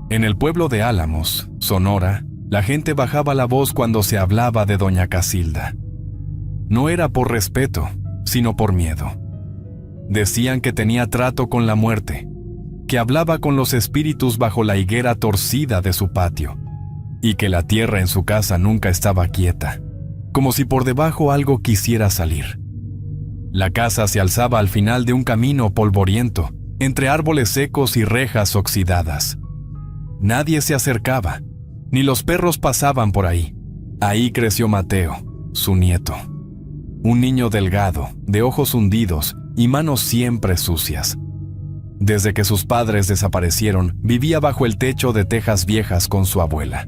En el pueblo de Álamos, Sonora, la gente bajaba la voz cuando se hablaba de doña Casilda. No era por respeto, sino por miedo. Decían que tenía trato con la muerte, que hablaba con los espíritus bajo la higuera torcida de su patio, y que la tierra en su casa nunca estaba quieta, como si por debajo algo quisiera salir. La casa se alzaba al final de un camino polvoriento, entre árboles secos y rejas oxidadas. Nadie se acercaba, ni los perros pasaban por ahí. Ahí creció Mateo, su nieto. Un niño delgado, de ojos hundidos y manos siempre sucias. Desde que sus padres desaparecieron, vivía bajo el techo de tejas viejas con su abuela.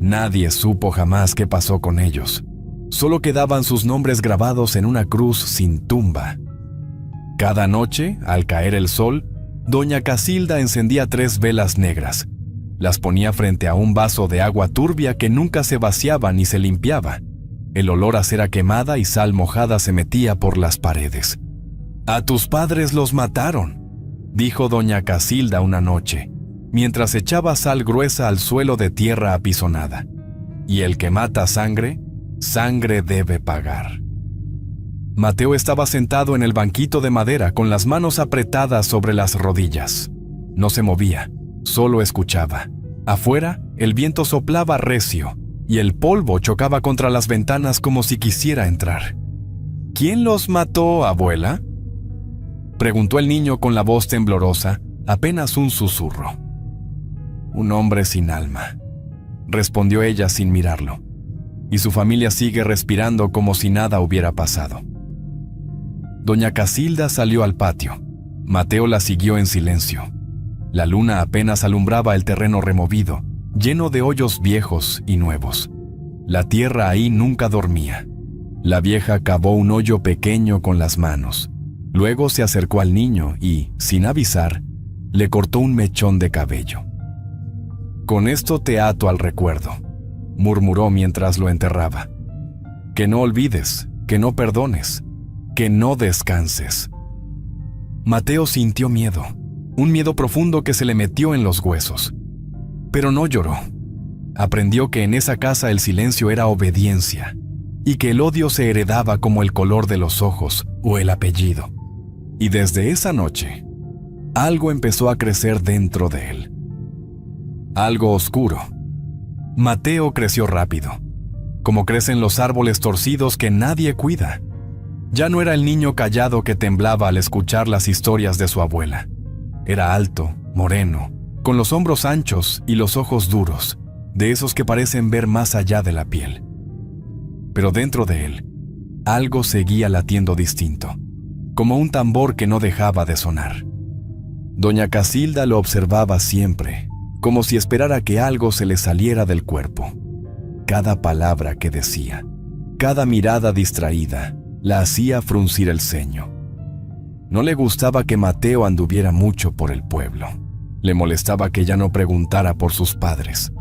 Nadie supo jamás qué pasó con ellos. Solo quedaban sus nombres grabados en una cruz sin tumba. Cada noche, al caer el sol, doña Casilda encendía 3 velas negras. Las ponía frente a un vaso de agua turbia que nunca se vaciaba ni se limpiaba. El olor a cera quemada y sal mojada se metía por las paredes. «A tus padres los mataron», dijo doña Casilda una noche, mientras echaba sal gruesa al suelo de tierra apisonada. «Y el que mata sangre, sangre debe pagar». Mateo estaba sentado en el banquito de madera con las manos apretadas sobre las rodillas. No se movía, solo escuchaba. Afuera, el viento soplaba recio y el polvo chocaba contra las ventanas como si quisiera entrar. «¿Quién los mató, abuela?», preguntó el niño con la voz temblorosa, apenas un susurro. «Un hombre sin alma», respondió ella sin mirarlo. «Y su familia sigue respirando como si nada hubiera pasado». Doña Casilda salió al patio. Mateo la siguió en silencio. La luna apenas alumbraba el terreno removido, lleno de hoyos viejos y nuevos. La tierra ahí nunca dormía. La vieja cavó un hoyo pequeño con las manos. Luego se acercó al niño y, sin avisar, le cortó un mechón de cabello. «Con esto te ato al recuerdo», murmuró mientras lo enterraba. «Que no olvides, que no perdones, que no descanses». Mateo sintió miedo, un miedo profundo que se le metió en los huesos. Pero no lloró. Aprendió que en esa casa el silencio era obediencia y que el odio se heredaba como el color de los ojos o el apellido. Y desde esa noche, algo empezó a crecer dentro de él. Algo oscuro. Mateo creció rápido, como crecen los árboles torcidos que nadie cuida. Ya no era el niño callado que temblaba al escuchar las historias de su abuela. Era alto, moreno, con los hombros anchos y los ojos duros, de esos que parecen ver más allá de la piel. Pero dentro de él, algo seguía latiendo distinto, como un tambor que no dejaba de sonar. Doña Casilda lo observaba siempre, como si esperara que algo se le saliera del cuerpo. Cada palabra que decía, cada mirada distraída, la hacía fruncir el ceño. No le gustaba que Mateo anduviera mucho por el pueblo. Le molestaba que ya no preguntara por sus padres.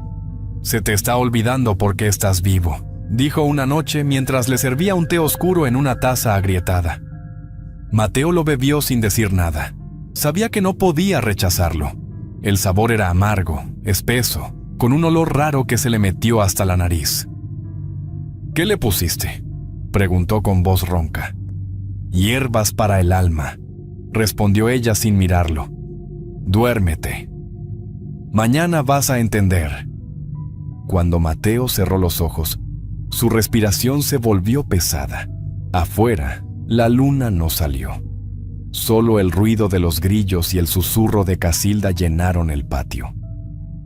«Se te está olvidando por qué estás vivo», dijo una noche mientras le servía un té oscuro en una taza agrietada. Mateo lo bebió sin decir nada. Sabía que no podía rechazarlo. El sabor era amargo, espeso, con un olor raro que se le metió hasta la nariz. «¿Qué le pusiste?», preguntó con voz ronca. «Hierbas para el alma», respondió ella sin mirarlo. «Duérmete. Mañana vas a entender». Cuando Mateo cerró los ojos, su respiración se volvió pesada. Afuera, la luna no salió. Solo el ruido de los grillos y el susurro de Casilda llenaron el patio.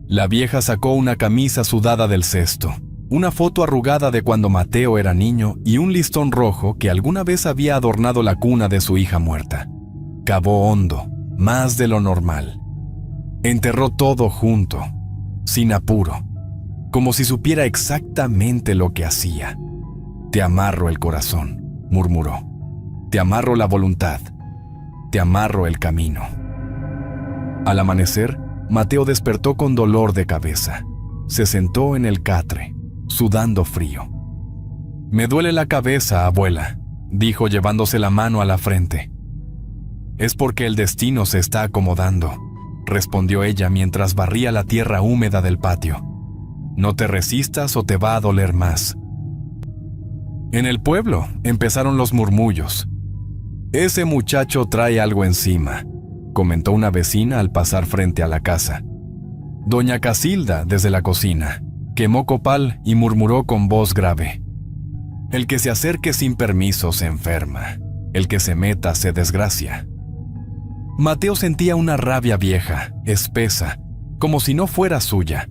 La vieja sacó una camisa sudada del cesto, una foto arrugada de cuando Mateo era niño y un listón rojo que alguna vez había adornado la cuna de su hija muerta. Cavó hondo, más de lo normal. Enterró todo junto, sin apuro, como si supiera exactamente lo que hacía. «Te amarro el corazón», murmuró. «Te amarro la voluntad. Te amarro el camino». Al amanecer, Mateo despertó con dolor de cabeza. Se sentó en el catre, sudando frío. «Me duele la cabeza, abuela», dijo llevándose la mano a la frente. «Es porque el destino se está acomodando. respondió ella mientras barría la tierra húmeda del patio. No te resistas o te va a doler más. En el pueblo empezaron los murmullos. Ese muchacho trae algo encima, comentó una vecina al pasar frente a la casa. Doña Casilda, desde la cocina, quemó copal y murmuró con voz grave. El que se acerque sin permiso se enferma, el que se meta se desgracia. Mateo sentía una rabia vieja, espesa, como si no fuera suya.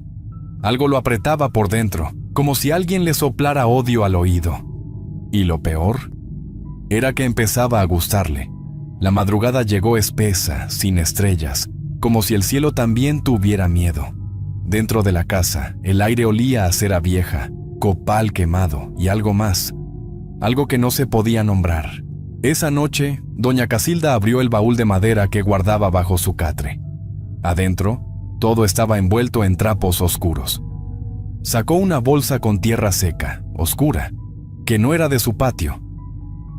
Algo lo apretaba por dentro, como si alguien le soplara odio al oído. Y lo peor era que empezaba a gustarle. La madrugada llegó espesa, sin estrellas, como si el cielo también tuviera miedo. Dentro de la casa, el aire olía a cera vieja, copal quemado y algo más, algo que no se podía nombrar. Esa noche, doña Casilda abrió el baúl de madera que guardaba bajo su catre. Adentro, todo estaba envuelto en trapos oscuros. Sacó una bolsa con tierra seca, oscura, que no era de su patio.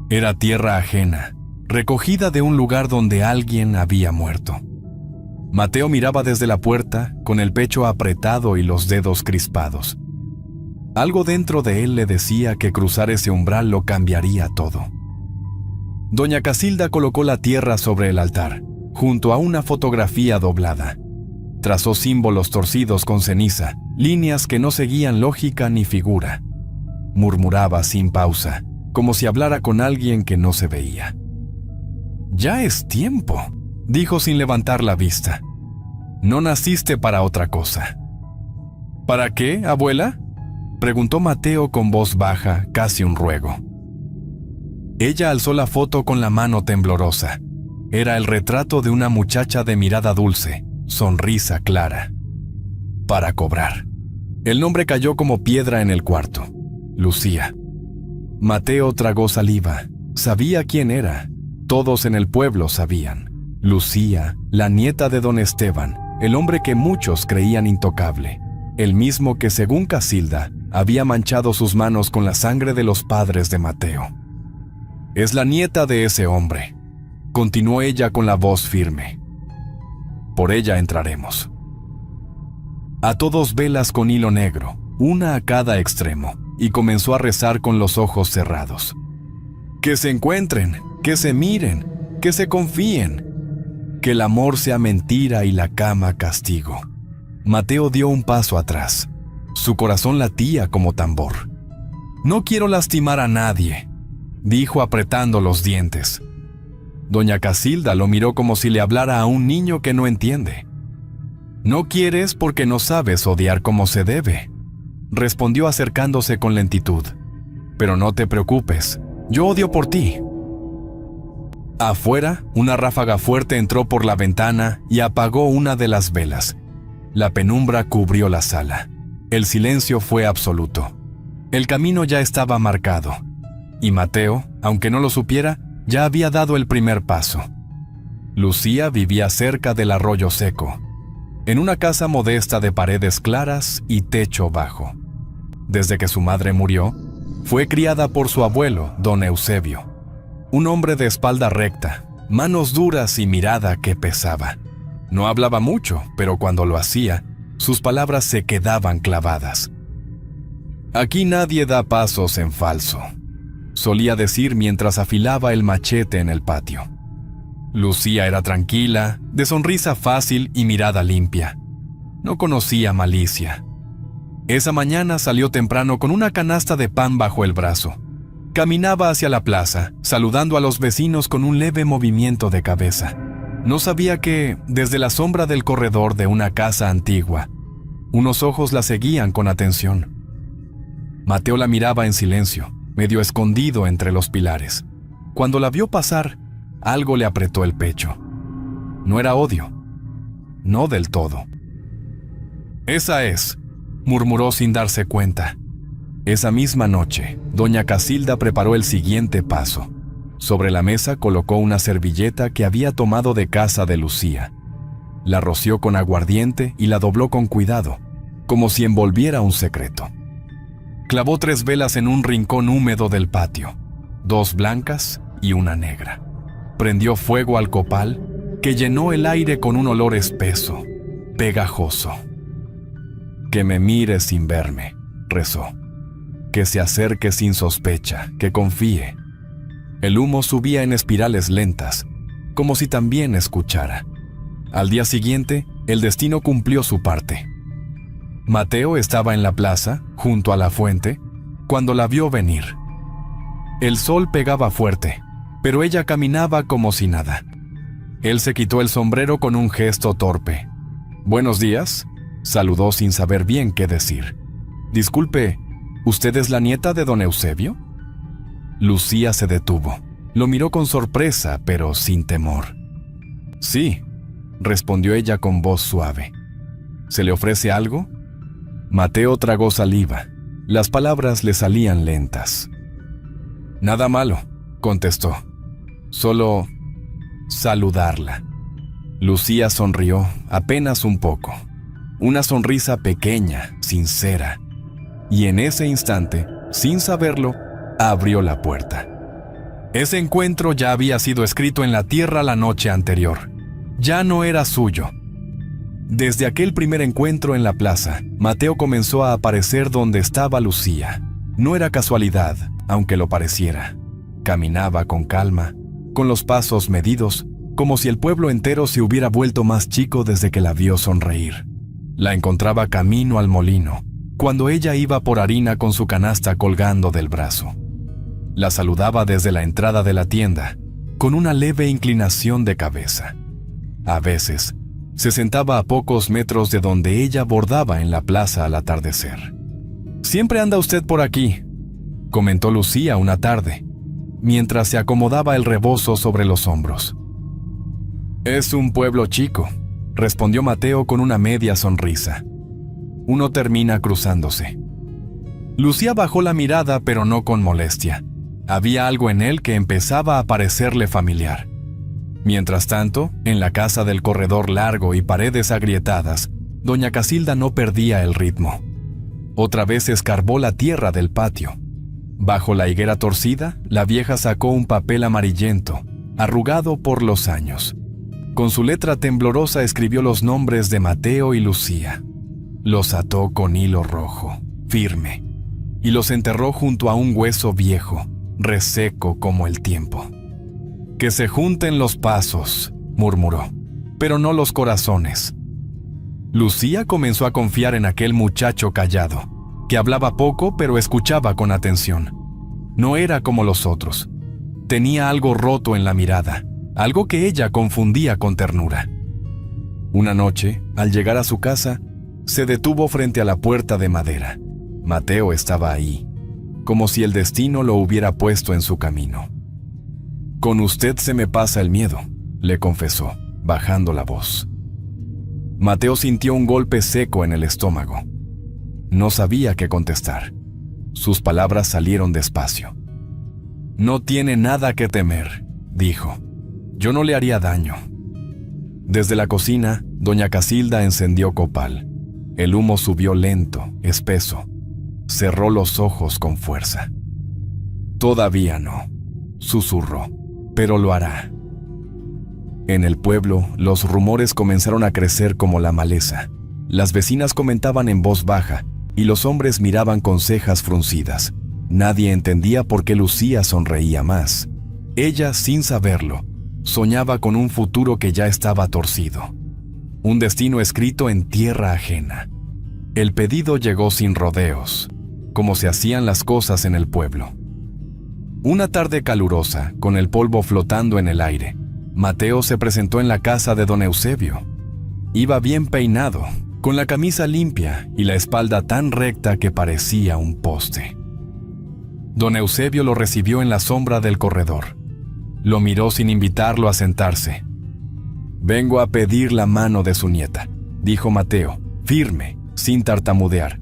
Era tierra ajena, recogida de un lugar donde alguien había muerto. Mateo miraba desde la puerta, con el pecho apretado y los dedos crispados. Algo dentro de él le decía que cruzar ese umbral lo cambiaría todo. Doña Casilda colocó la tierra sobre el altar, junto a una fotografía doblada. Trazó símbolos torcidos con ceniza, líneas que no seguían lógica ni figura. Murmuraba sin pausa, como si hablara con alguien que no se veía. «Ya es tiempo», dijo sin levantar la vista. «No naciste para otra cosa». «¿Para qué, abuela?», preguntó Mateo con voz baja, casi un ruego. Ella alzó la foto con la mano temblorosa. Era el retrato de una muchacha de mirada dulce, sonrisa clara. «Para cobrar». El nombre cayó como piedra en el cuarto. Lucía. Mateo tragó saliva. Sabía quién era. Todos en el pueblo sabían. Lucía, la nieta de don Esteban, el hombre que muchos creían intocable, el mismo que, según Casilda, había manchado sus manos con la sangre de los padres de Mateo. «Es la nieta de ese hombre», continuó ella con la voz firme. «Por ella entraremos». Ató 2 velas con hilo negro, una a cada extremo, y comenzó a rezar con los ojos cerrados. «Que se encuentren, que se miren, que se confíen, que el amor sea mentira y la cama castigo». Mateo dio un paso atrás. Su corazón latía como tambor. «No quiero lastimar a nadie», dijo apretando los dientes. Doña Casilda lo miró como si le hablara a un niño que no entiende. «No quieres porque no sabes odiar como se debe», respondió acercándose con lentitud. «Pero no te preocupes, yo odio por ti». Afuera, una ráfaga fuerte entró por la ventana y apagó una de las velas. La penumbra cubrió la sala. El silencio fue absoluto. El camino ya estaba marcado. Y Mateo, aunque no lo supiera, ya había dado el primer paso. Lucía vivía cerca del arroyo seco, en una casa modesta de paredes claras y techo bajo. Desde que su madre murió, fue criada por su abuelo, don Eusebio, un hombre de espalda recta, manos duras y mirada que pesaba. No hablaba mucho, pero cuando lo hacía, sus palabras se quedaban clavadas. «Aquí nadie da pasos en falso», solía decir mientras afilaba el machete en el patio. Lucía era tranquila, de sonrisa fácil y mirada limpia. No conocía malicia. Esa mañana salió temprano con una canasta de pan bajo el brazo. Caminaba hacia la plaza, saludando a los vecinos con un leve movimiento de cabeza. No sabía que, desde la sombra del corredor de una casa antigua, unos ojos la seguían con atención. Mateo la miraba en silencio, medio escondido entre los pilares. Cuando la vio pasar, algo le apretó el pecho. No era odio. No del todo. «Esa es», murmuró sin darse cuenta. Esa misma noche, doña Casilda preparó el siguiente paso. Sobre la mesa colocó una servilleta que había tomado de casa de Lucía. La roció con aguardiente y la dobló con cuidado, como si envolviera un secreto. Clavó 3 velas en un rincón húmedo del patio, 2 blancas y una negra. Prendió fuego al copal que llenó el aire con un olor espeso, pegajoso. Que me mire sin verme, rezó. Que se acerque sin sospecha, que confíe. El humo subía en espirales lentas, como si también escuchara. Al día siguiente, el destino cumplió su parte. Mateo estaba en la plaza, junto a la fuente, cuando la vio venir. El sol pegaba fuerte, pero ella caminaba como si nada. Él se quitó el sombrero con un gesto torpe. «Buenos días», saludó sin saber bien qué decir. «Disculpe, ¿usted es la nieta de don Eusebio?» Lucía se detuvo. Lo miró con sorpresa, pero sin temor. «Sí», respondió ella con voz suave. «¿Se le ofrece algo?» Mateo tragó saliva. Las palabras le salían lentas. «Nada malo», contestó. «Solo saludarla». Lucía sonrió, apenas un poco. Una sonrisa pequeña, sincera. Y en ese instante, sin saberlo, abrió la puerta. Ese encuentro ya había sido escrito en la tierra la noche anterior. Ya no era suyo. Desde aquel primer encuentro en la plaza, Mateo comenzó a aparecer donde estaba Lucía. No era casualidad, aunque lo pareciera. Caminaba con calma, con los pasos medidos, como si el pueblo entero se hubiera vuelto más chico desde que la vio sonreír. La encontraba camino al molino, cuando ella iba por harina con su canasta colgando del brazo. La saludaba desde la entrada de la tienda, con una leve inclinación de cabeza. A veces, se sentaba a pocos metros de donde ella bordaba en la plaza al atardecer. «Siempre anda usted por aquí», comentó Lucía una tarde, mientras se acomodaba el rebozo sobre los hombros. «Es un pueblo chico», respondió Mateo con una media sonrisa. «Uno termina cruzándose». Lucía bajó la mirada, pero no con molestia. Había algo en él que empezaba a parecerle familiar. Mientras tanto, en la casa del corredor largo y paredes agrietadas, doña Casilda no perdía el ritmo. Otra vez escarbó la tierra del patio. Bajo la higuera torcida, la vieja sacó un papel amarillento, arrugado por los años. Con su letra temblorosa escribió los nombres de Mateo y Lucía. Los ató con hilo rojo, firme, y los enterró junto a un hueso viejo, reseco como el tiempo. «Que se junten los pasos», murmuró, «pero no los corazones». Lucía comenzó a confiar en aquel muchacho callado, que hablaba poco pero escuchaba con atención. No era como los otros. Tenía algo roto en la mirada, algo que ella confundía con ternura. Una noche, al llegar a su casa, se detuvo frente a la puerta de madera. Mateo estaba ahí, como si el destino lo hubiera puesto en su camino. «Con usted se me pasa el miedo», le confesó, bajando la voz. Mateo sintió un golpe seco en el estómago. No sabía qué contestar. Sus palabras salieron despacio. «No tiene nada que temer», dijo. «Yo no le haría daño». Desde la cocina, doña Casilda encendió copal. El humo subió lento, espeso. Cerró los ojos con fuerza. «Todavía no», susurró, «pero lo hará». En el pueblo, los rumores comenzaron a crecer como la maleza. Las vecinas comentaban en voz baja, y los hombres miraban con cejas fruncidas. Nadie entendía por qué Lucía sonreía más. Ella, sin saberlo, soñaba con un futuro que ya estaba torcido. Un destino escrito en tierra ajena. El pedido llegó sin rodeos, como se hacían las cosas en el pueblo. Una tarde calurosa, con el polvo flotando en el aire, Mateo se presentó en la casa de don Eusebio. Iba bien peinado, con la camisa limpia y la espalda tan recta que parecía un poste. Don Eusebio lo recibió en la sombra del corredor. Lo miró sin invitarlo a sentarse. «Vengo a pedir la mano de su nieta», dijo Mateo, firme, sin tartamudear.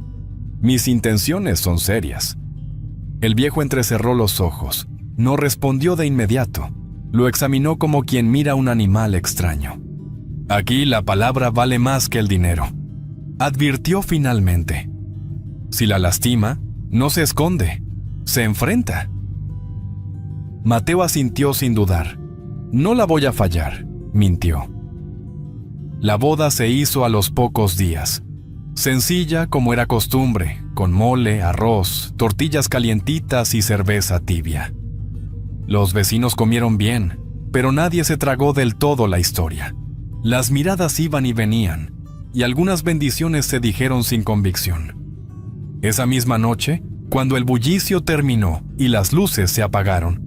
«Mis intenciones son serias». El viejo entrecerró los ojos. No respondió de inmediato. Lo examinó como quien mira un animal extraño. «Aquí la palabra vale más que el dinero», advirtió finalmente. «Si la lastima, no se esconde, se enfrenta». Mateo asintió sin dudar. «No la voy a fallar», mintió. La boda se hizo a los pocos días. Sencilla como era costumbre, con mole, arroz, tortillas calientitas y cerveza tibia. Los vecinos comieron bien, pero nadie se tragó del todo la historia. Las miradas iban y venían, y algunas bendiciones se dijeron sin convicción. Esa misma noche, cuando el bullicio terminó y las luces se apagaron,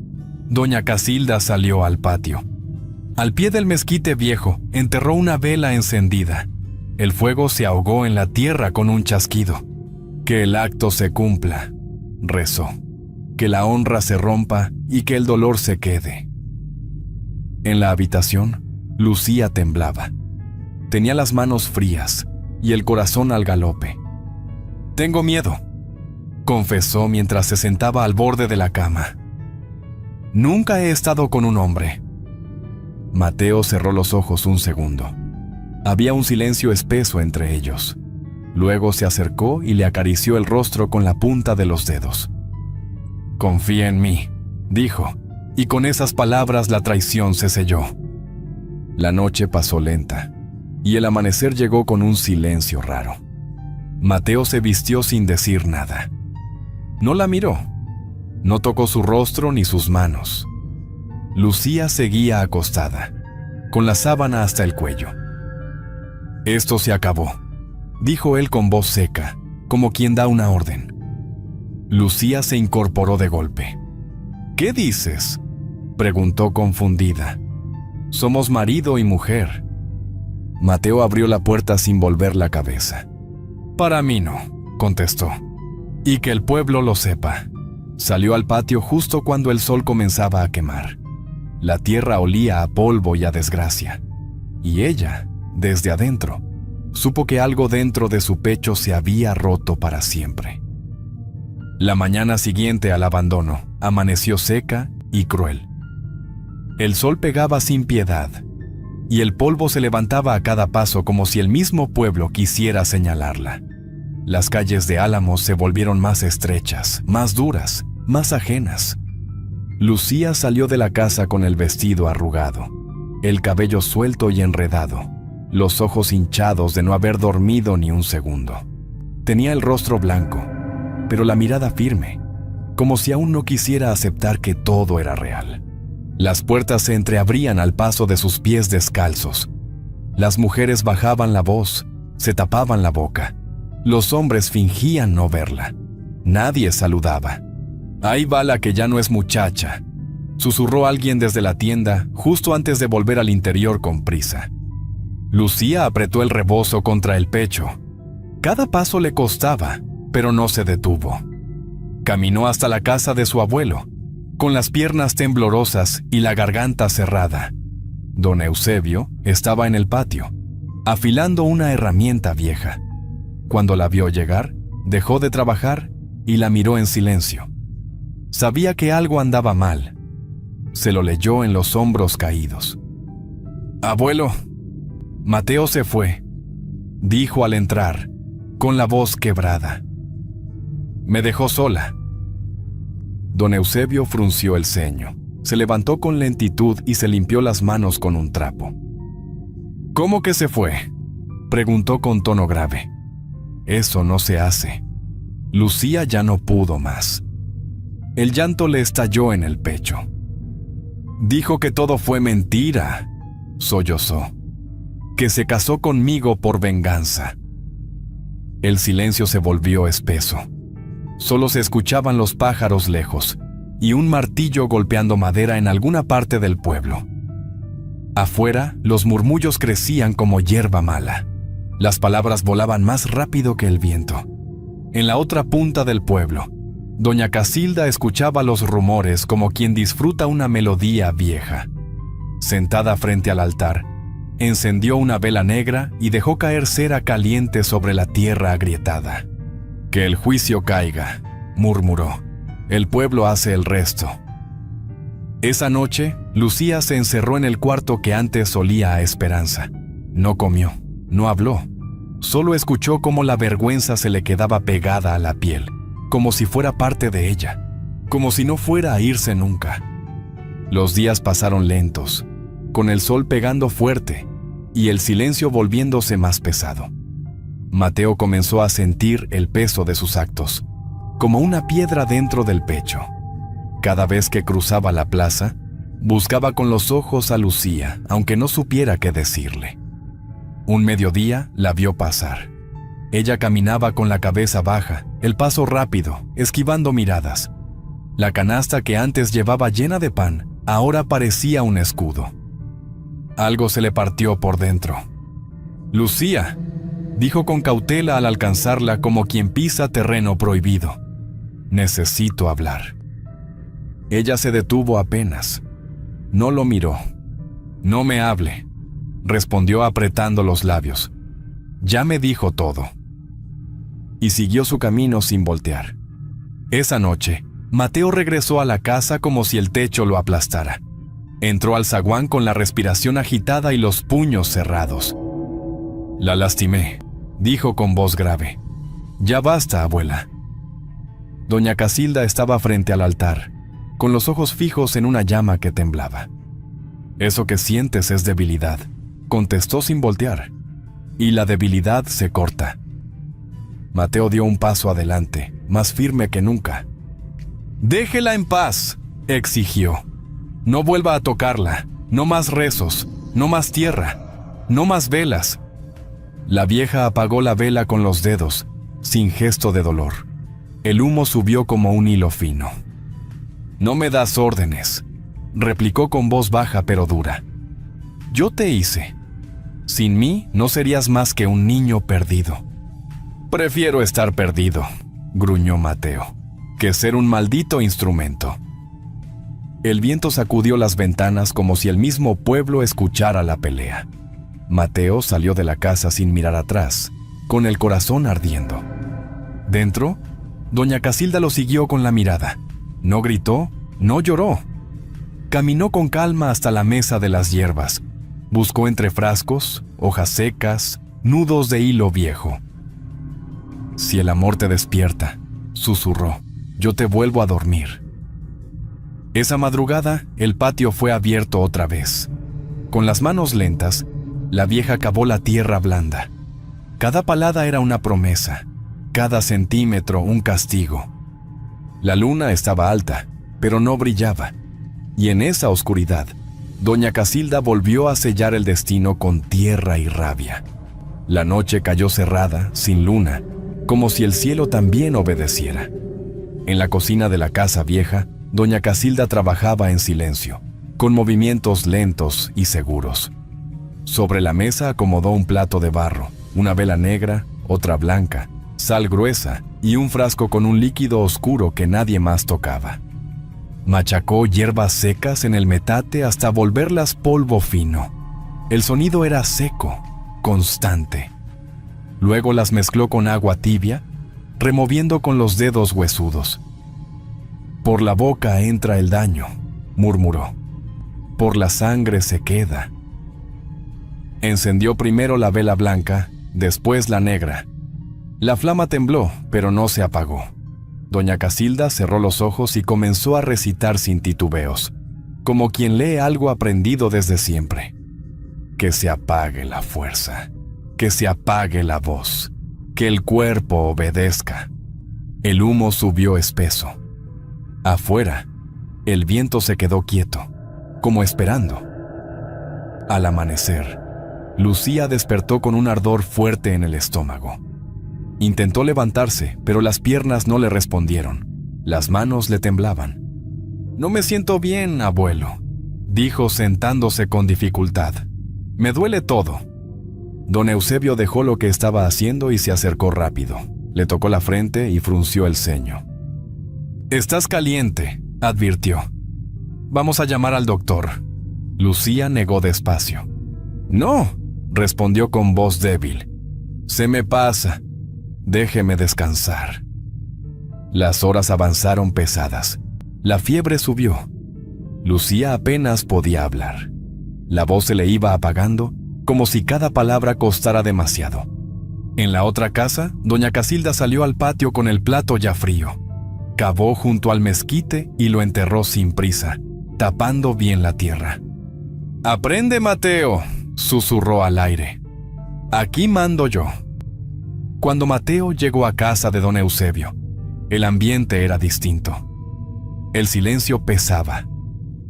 doña Casilda salió al patio. Al pie del mezquite viejo enterró una vela encendida. El fuego se ahogó en la tierra con un chasquido. Que el acto se cumpla, rezó. Que la honra se rompa y que el dolor se quede. En la habitación, Lucía temblaba. Tenía las manos frías y el corazón al galope. «Tengo miedo», confesó mientras se sentaba al borde de la cama. «Nunca he estado con un hombre». Mateo cerró los ojos un segundo. Había un silencio espeso entre ellos. Luego se acercó y le acarició el rostro con la punta de los dedos. «Confía en mí», dijo, y con esas palabras la traición se selló. La noche pasó lenta, y el amanecer llegó con un silencio raro. Mateo se vistió sin decir nada. No la miró. No tocó su rostro ni sus manos. Lucía seguía acostada, con la sábana hasta el cuello. «Esto se acabó», dijo él con voz seca, como quien da una orden. Lucía se incorporó de golpe. «¿Qué dices?», preguntó confundida. «Somos marido y mujer». Mateo abrió la puerta sin volver la cabeza. «Para mí no», contestó. «Y que el pueblo lo sepa». Salió al patio justo cuando el sol comenzaba a quemar. La tierra olía a polvo y a desgracia. Y ella, desde adentro, supo que algo dentro de su pecho se había roto para siempre. La mañana siguiente al abandono amaneció seca y cruel. El sol pegaba sin piedad, y el polvo se levantaba a cada paso como si el mismo pueblo quisiera señalarla. Las calles de Álamos se volvieron más estrechas, más duras, más ajenas. Lucía salió de la casa con el vestido arrugado, el cabello suelto y enredado, los ojos hinchados de no haber dormido ni un segundo. Tenía el rostro blanco, pero la mirada firme, como si aún no quisiera aceptar que todo era real. Las puertas se entreabrían al paso de sus pies descalzos. Las mujeres bajaban la voz, se tapaban la boca. Los hombres fingían no verla. Nadie saludaba. «Ahí va la que ya no es muchacha», susurró alguien desde la tienda justo antes de volver al interior con prisa. Lucía apretó el rebozo contra el pecho. Cada paso le costaba, pero no se detuvo. Caminó hasta la casa de su abuelo, con las piernas temblorosas y la garganta cerrada. Don Eusebio estaba en el patio, afilando una herramienta vieja. Cuando la vio llegar, dejó de trabajar y la miró en silencio. Sabía que algo andaba mal. Se lo leyó en los hombros caídos. «Abuelo». Mateo se fue, dijo al entrar, con la voz quebrada. «Me dejó sola». Don Eusebio frunció el ceño, se levantó con lentitud y se limpió las manos con un trapo. «¿Cómo que se fue?», preguntó con tono grave. «Eso no se hace». Lucía ya no pudo más. El llanto le estalló en el pecho. «Dijo que todo fue mentira», sollozó. «Que se casó conmigo por venganza». El silencio se volvió espeso. Solo se escuchaban los pájaros lejos y un martillo golpeando madera en alguna parte del pueblo. Afuera, los murmullos crecían como hierba mala. Las palabras volaban más rápido que el viento. En la otra punta del pueblo, doña Casilda escuchaba los rumores como quien disfruta una melodía vieja. Sentada frente al altar, encendió una vela negra y dejó caer cera caliente sobre la tierra agrietada. «Que el juicio caiga», murmuró. «El pueblo hace el resto». Esa noche, Lucía se encerró en el cuarto que antes olía a esperanza. No comió, no habló. Solo escuchó cómo la vergüenza se le quedaba pegada a la piel, como si fuera parte de ella, como si no fuera a irse nunca. Los días pasaron lentos, con el sol pegando fuerte y el silencio volviéndose más pesado. Mateo comenzó a sentir el peso de sus actos, como una piedra dentro del pecho. Cada vez que cruzaba la plaza, buscaba con los ojos a Lucía, aunque no supiera qué decirle. Un mediodía la vio pasar. Ella caminaba con la cabeza baja, el paso rápido, esquivando miradas. La canasta que antes llevaba llena de pan, ahora parecía un escudo. Algo se le partió por dentro. «Lucía», dijo con cautela al alcanzarla como quien pisa terreno prohibido. «Necesito hablar». Ella se detuvo apenas. No lo miró. «No me hable», respondió apretando los labios. «Ya me dijo todo». Y siguió su camino sin voltear. Esa noche, Mateo regresó a la casa como si el techo lo aplastara. Entró al zaguán con la respiración agitada y los puños cerrados. «La lastimé», dijo con voz grave. «Ya basta, abuela». Doña Casilda estaba frente al altar, con los ojos fijos en una llama que temblaba. «Eso que sientes es debilidad», contestó sin voltear. «Y la debilidad se corta». Mateo dio un paso adelante, más firme que nunca. «Déjela en paz», exigió. «No vuelva a tocarla, no más rezos, no más tierra, no más velas». La vieja apagó la vela con los dedos, sin gesto de dolor. El humo subió como un hilo fino. «No me das órdenes», replicó con voz baja pero dura. «Yo te hice. Sin mí no serías más que un niño perdido». «Prefiero estar perdido», gruñó Mateo, «que ser un maldito instrumento». El viento sacudió las ventanas como si el mismo pueblo escuchara la pelea. Mateo salió de la casa sin mirar atrás, con el corazón ardiendo. Dentro, doña Casilda lo siguió con la mirada. No gritó, no lloró. Caminó con calma hasta la mesa de las hierbas. Buscó entre frascos, hojas secas, nudos de hilo viejo. «Si el amor te despierta», susurró, «yo te vuelvo a dormir». Esa madrugada, el patio fue abierto otra vez. Con las manos lentas, la vieja cavó la tierra blanda. Cada palada era una promesa, cada centímetro un castigo. La luna estaba alta, pero no brillaba, y en esa oscuridad, doña Casilda volvió a sellar el destino con tierra y rabia. La noche cayó cerrada, sin luna, como si el cielo también obedeciera. En la cocina de la casa vieja, doña Casilda trabajaba en silencio, con movimientos lentos y seguros. Sobre la mesa acomodó un plato de barro, una vela negra, otra blanca, sal gruesa y un frasco con un líquido oscuro que nadie más tocaba. Machacó hierbas secas en el metate hasta volverlas polvo fino. El sonido era seco, constante. Luego las mezcló con agua tibia, removiendo con los dedos huesudos. «Por la boca entra el daño», murmuró. «Por la sangre se queda». Encendió primero la vela blanca, después la negra. La flama tembló, pero no se apagó. Doña Casilda cerró los ojos y comenzó a recitar sin titubeos, como quien lee algo aprendido desde siempre. «Que se apague la fuerza, que se apague la voz, que el cuerpo obedezca». El humo subió espeso. Afuera, el viento se quedó quieto, como esperando. Al amanecer, Lucía despertó con un ardor fuerte en el estómago. Intentó levantarse, pero las piernas no le respondieron. Las manos le temblaban. «No me siento bien, abuelo», dijo sentándose con dificultad. «Me duele todo». Don Eusebio dejó lo que estaba haciendo y se acercó rápido. Le tocó la frente y frunció el ceño. «Estás caliente», advirtió. «Vamos a llamar al doctor». Lucía negó despacio. «No», respondió con voz débil. «Se me pasa. Déjeme descansar». Las horas avanzaron pesadas. La fiebre subió. Lucía apenas podía hablar. La voz se le iba apagando, como si cada palabra costara demasiado. En la otra casa, doña Casilda salió al patio con el plato ya frío. Cavó junto al mezquite y lo enterró sin prisa, tapando bien la tierra. «Aprende, Mateo», susurró al aire. «Aquí mando yo». Cuando Mateo llegó a casa de don Eusebio, el ambiente era distinto. El silencio pesaba.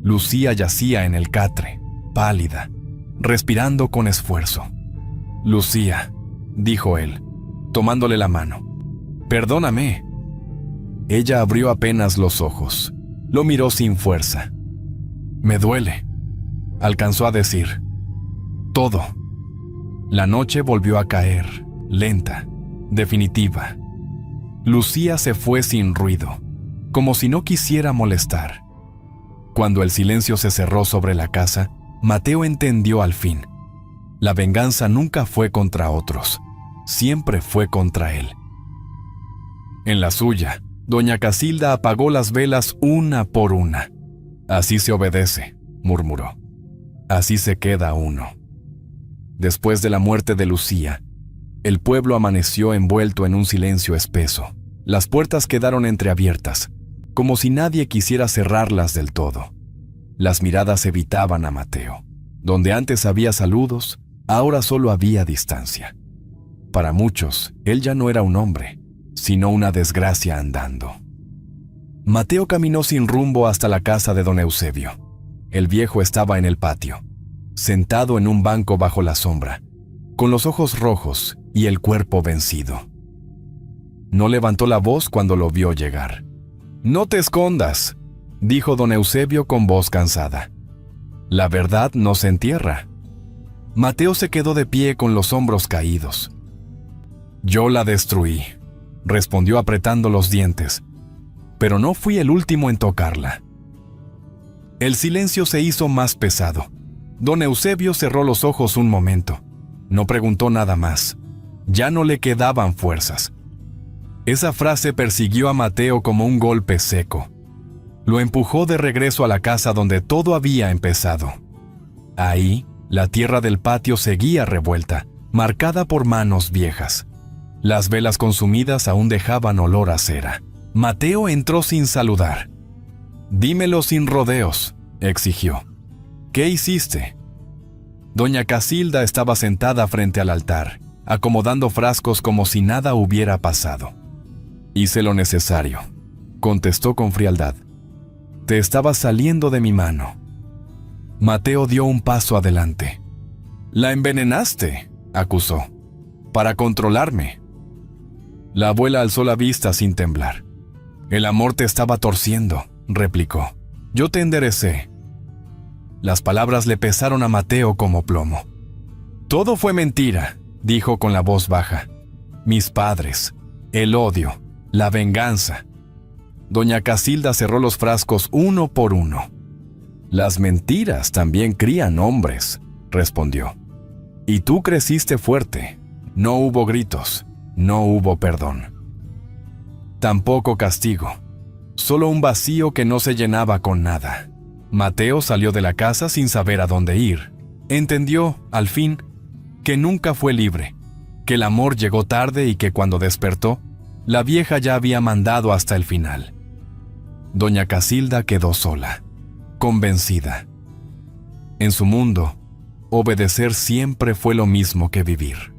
Lucía yacía en el catre, pálida, respirando con esfuerzo. «Lucía», dijo él, tomándole la mano, «perdóname». Ella abrió apenas los ojos. Lo miró sin fuerza. «Me duele», alcanzó a decir. «Todo». La noche volvió a caer, lenta, definitiva. Lucía se fue sin ruido, como si no quisiera molestar. Cuando el silencio se cerró sobre la casa, Mateo entendió al fin. La venganza nunca fue contra otros, siempre fue contra él. En la suya, doña Casilda apagó las velas una por una. «Así se obedece», murmuró. «Así se queda uno». Después de la muerte de Lucía, el pueblo amaneció envuelto en un silencio espeso. Las puertas quedaron entreabiertas, como si nadie quisiera cerrarlas del todo. Las miradas evitaban a Mateo. Donde antes había saludos, ahora solo había distancia. Para muchos, él ya no era un hombre, sino una desgracia andando. Mateo caminó sin rumbo hasta la casa de don Eusebio. El viejo estaba en el patio, sentado en un banco bajo la sombra, con los ojos rojos y el cuerpo vencido. No levantó la voz cuando lo vio llegar. «No te escondas», dijo don Eusebio con voz cansada. «La verdad no se entierra». Mateo se quedó de pie con los hombros caídos. «Yo la destruí», respondió apretando los dientes, «pero no fui el último en tocarla». El silencio se hizo más pesado. Don Eusebio cerró los ojos un momento. No preguntó nada más. Ya no le quedaban fuerzas. Esa frase persiguió a Mateo como un golpe seco. Lo empujó de regreso a la casa donde todo había empezado. Ahí, la tierra del patio seguía revuelta, marcada por manos viejas. Las velas consumidas aún dejaban olor a cera. Mateo entró sin saludar. «Dímelo sin rodeos», exigió. «¿Qué hiciste?» Doña Casilda estaba sentada frente al altar, acomodando frascos como si nada hubiera pasado. «Hice lo necesario», contestó con frialdad. «Te estaba saliendo de mi mano». Mateo dio un paso adelante. «La envenenaste», acusó, «para controlarme». La abuela alzó la vista sin temblar. «El amor te estaba torciendo», replicó. «Yo te enderecé». Las palabras le pesaron a Mateo como plomo. «Todo fue mentira», dijo con la voz baja. «Mis padres, el odio, la venganza». Doña Casilda cerró los frascos uno por uno. «Las mentiras también crían hombres», respondió. «Y tú creciste fuerte. No hubo gritos, no hubo perdón. Tampoco castigo, solo un vacío que no se llenaba con nada». Mateo salió de la casa sin saber a dónde ir. Entendió, al fin, que nunca fue libre, que el amor llegó tarde y que cuando despertó, la vieja ya había mandado hasta el final. Doña Casilda quedó sola, convencida. En su mundo, obedecer siempre fue lo mismo que vivir.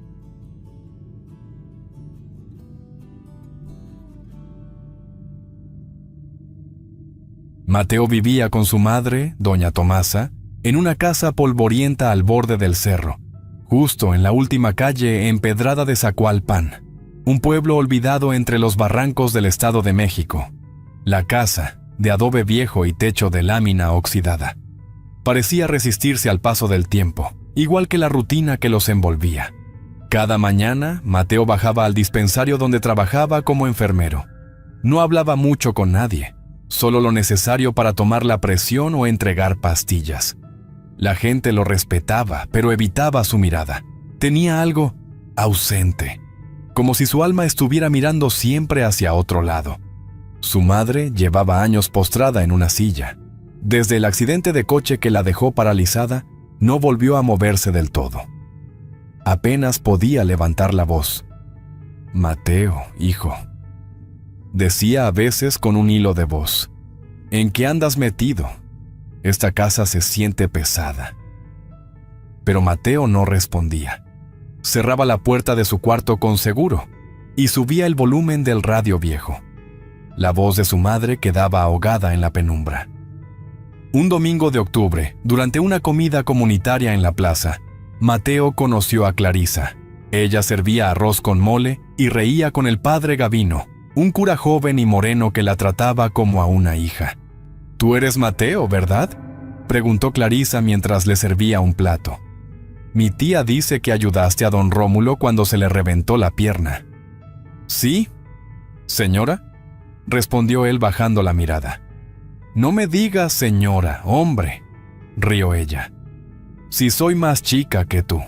Mateo vivía con su madre, doña Tomasa, en una casa polvorienta al borde del cerro, justo en la última calle empedrada de Zacualpan, un pueblo olvidado entre los barrancos del Estado de México. La casa, de adobe viejo y techo de lámina oxidada, parecía resistirse al paso del tiempo, igual que la rutina que los envolvía. Cada mañana, Mateo bajaba al dispensario donde trabajaba como enfermero. No hablaba mucho con nadie, solo lo necesario para tomar la presión o entregar pastillas. La gente lo respetaba, pero evitaba su mirada. Tenía algo ausente, como si su alma estuviera mirando siempre hacia otro lado. Su madre llevaba años postrada en una silla. Desde el accidente de coche que la dejó paralizada, no volvió a moverse del todo. Apenas podía levantar la voz. «Mateo, hijo», decía a veces con un hilo de voz, «¿en qué andas metido? Esta casa se siente pesada. pero Mateo no respondía. Cerraba la puerta de su cuarto con seguro y subía el volumen del radio viejo. La voz de su madre quedaba ahogada en la penumbra. Un domingo de octubre, durante una comida comunitaria en la plaza, Mateo conoció a Clarisa. Ella servía arroz con mole y reía con el padre Gavino, un cura joven y moreno que la trataba como a una hija. «Tú eres Mateo, ¿verdad?», preguntó Clarisa mientras le servía un plato. «Mi tía dice que ayudaste a don Rómulo cuando se le reventó la pierna». «¿Sí, señora?», respondió él bajando la mirada. «No me digas señora, hombre», rió ella. «Si soy más chica que tú».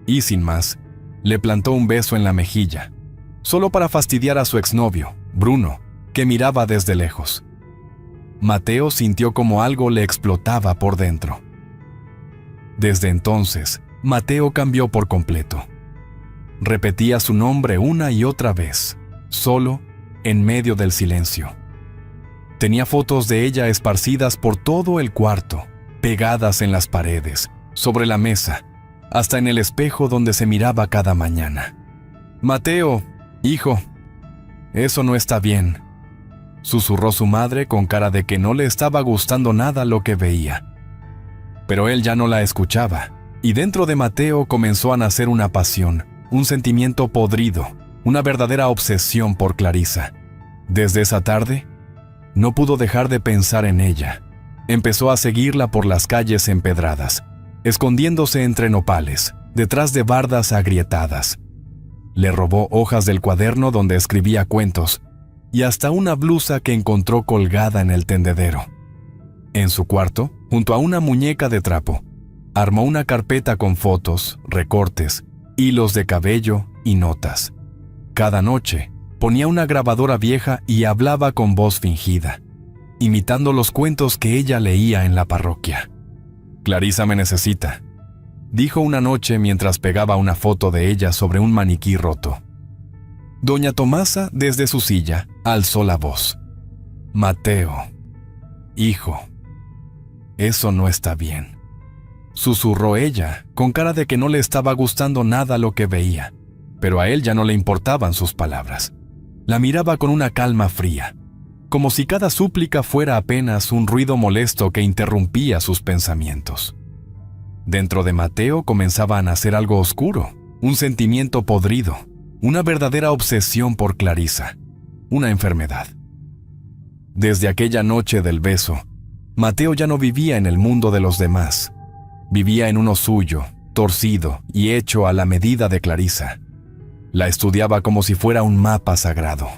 Y sin más, le plantó un beso en la mejilla, solo para fastidiar a su exnovio, Bruno, que miraba desde lejos. Mateo sintió como algo le explotaba por dentro. Desde entonces, Mateo cambió por completo. Repetía su nombre una y otra vez, solo, en medio del silencio. Tenía fotos de ella esparcidas por todo el cuarto, pegadas en las paredes, sobre la mesa, hasta en el espejo donde se miraba cada mañana. «Mateo, hijo, eso no está bien», susurró su madre con cara de que no le estaba gustando nada lo que veía. Pero él ya no la escuchaba, y dentro de Mateo comenzó a nacer una pasión, un sentimiento podrido, una verdadera obsesión por Clarisa. Desde esa tarde, no pudo dejar de pensar en ella. Empezó a seguirla por las calles empedradas, escondiéndose entre nopales, detrás de bardas agrietadas. Le robó hojas del cuaderno donde escribía cuentos, y hasta una blusa que encontró colgada en el tendedero. En su cuarto, junto a una muñeca de trapo, armó una carpeta con fotos, recortes, hilos de cabello y notas. Cada noche, ponía una grabadora vieja y hablaba con voz fingida, imitando los cuentos que ella leía en la parroquia. «Clarisa me necesita», dijo una noche mientras pegaba una foto de ella sobre un maniquí roto. Doña Tomasa, desde su silla, alzó la voz. «Mateo, hijo, eso no está bien», susurró ella, con cara de que no le estaba gustando nada lo que veía, pero a él ya no le importaban sus palabras. La miraba con una calma fría, como si cada súplica fuera apenas un ruido molesto que interrumpía sus pensamientos. Dentro de Mateo comenzaba a nacer algo oscuro, un sentimiento podrido, una verdadera obsesión por Clarisa, una enfermedad. Desde aquella noche del beso, Mateo ya no vivía en el mundo de los demás. Vivía en uno suyo, torcido y hecho a la medida de Clarisa. La estudiaba como si fuera un mapa sagrado.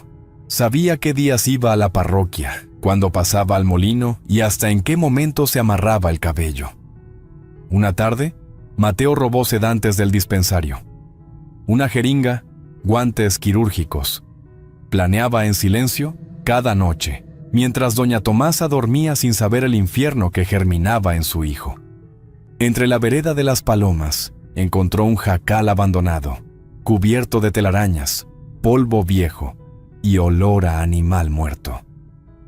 Sabía qué días iba a la parroquia, cuándo pasaba al molino y hasta en qué momento se amarraba el cabello. Una tarde, Mateo robó sedantes del dispensario. Una jeringa, guantes quirúrgicos. Planeaba en silencio cada noche, mientras doña Tomasa dormía sin saber el infierno que germinaba en su hijo. Entre la vereda de las Palomas, encontró un jacal abandonado, cubierto de telarañas, polvo viejo y olor a animal muerto.